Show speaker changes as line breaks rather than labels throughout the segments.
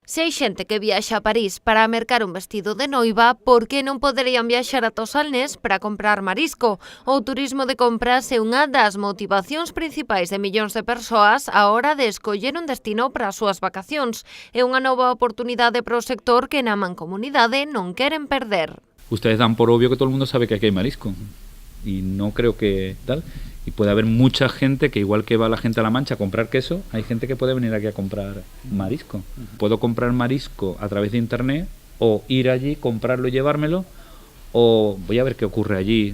Se hai xente que viaxa a París para mercar un vestido de noiva, por que non poderían viaxar a Salnés para comprar marisco? O turismo de compras é unha das motivacións principais de millóns de persoas á hora de escoller un destino para as súas vacacións. É unha nova oportunidade para o sector que na Mancomunidade non queren perder.
Ustedes dan por obvio que todo el mundo sabe que aquí hay marisco y no creo que tal. Y puede haber mucha gente que, igual que va la gente a La Mancha a comprar queso, hay gente que puede venir aquí a comprar marisco. Puedo comprar marisco a través de internet o ir allí, comprarlo y llevármelo, o voy a ver qué ocurre allí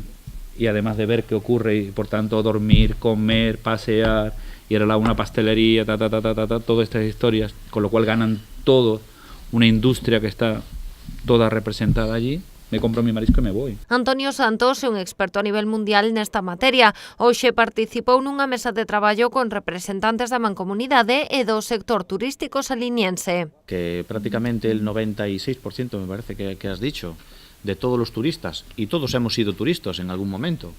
y además de ver qué ocurre y por tanto dormir, comer, pasear, ir a una pastelería, todas estas historias, con lo cual ganan todo una industria que está toda representada allí. Me compro mi marisco e me voy.
Antonio Santos é un experto a nivel mundial nesta materia. Hoxe participou nunha mesa de traballo con representantes da Mancomunidade e do sector turístico saliniense.
Que prácticamente el 96%, me parece que has dicho, de todos los turistas, y todos hemos sido turistas en algún momento,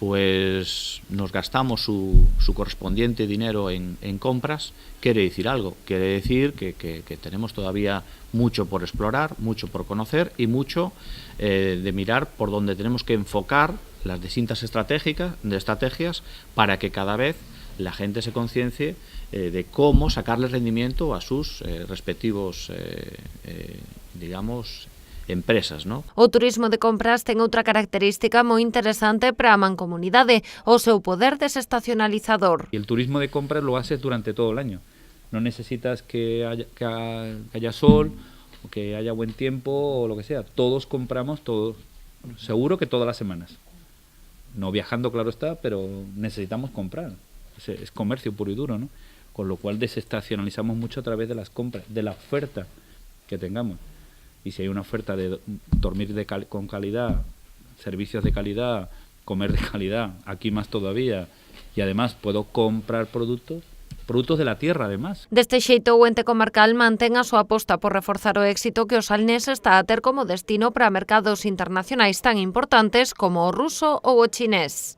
pues nos gastamos su correspondiente dinero en compras. Quiere decir algo, quiere decir que tenemos todavía mucho por explorar, mucho por conocer y mucho de mirar por dónde tenemos que enfocar las distintas estrategias para que cada vez la gente se conciencie de cómo sacarle rendimiento a sus respectivos, digamos, empresas, ¿no?
O turismo de compras ten outra característica moi interesante para a Mancomunidade, o seu poder desestacionalizador.
Y el turismo de compras lo haces durante todo el año. No necesitas que haya sol, o que haya buen tiempo o lo que sea. Todos compramos, todos, seguro que todas las semanas. No viajando, claro está, pero necesitamos comprar. Es comercio puro y duro, ¿no? Con lo cual desestacionalizamos mucho a través de las compras, de la oferta que tengamos. Y si hay una oferta de dormir con calidad, servicios de calidad, comer de calidad, aquí más todavía, y además puedo comprar productos de la tierra, además.
Deste xeito, o ente comarcal mantén a súa aposta por reforzar o éxito que o Salnés está a ter como destino para mercados internacionais tan importantes como o ruso ou o chinés.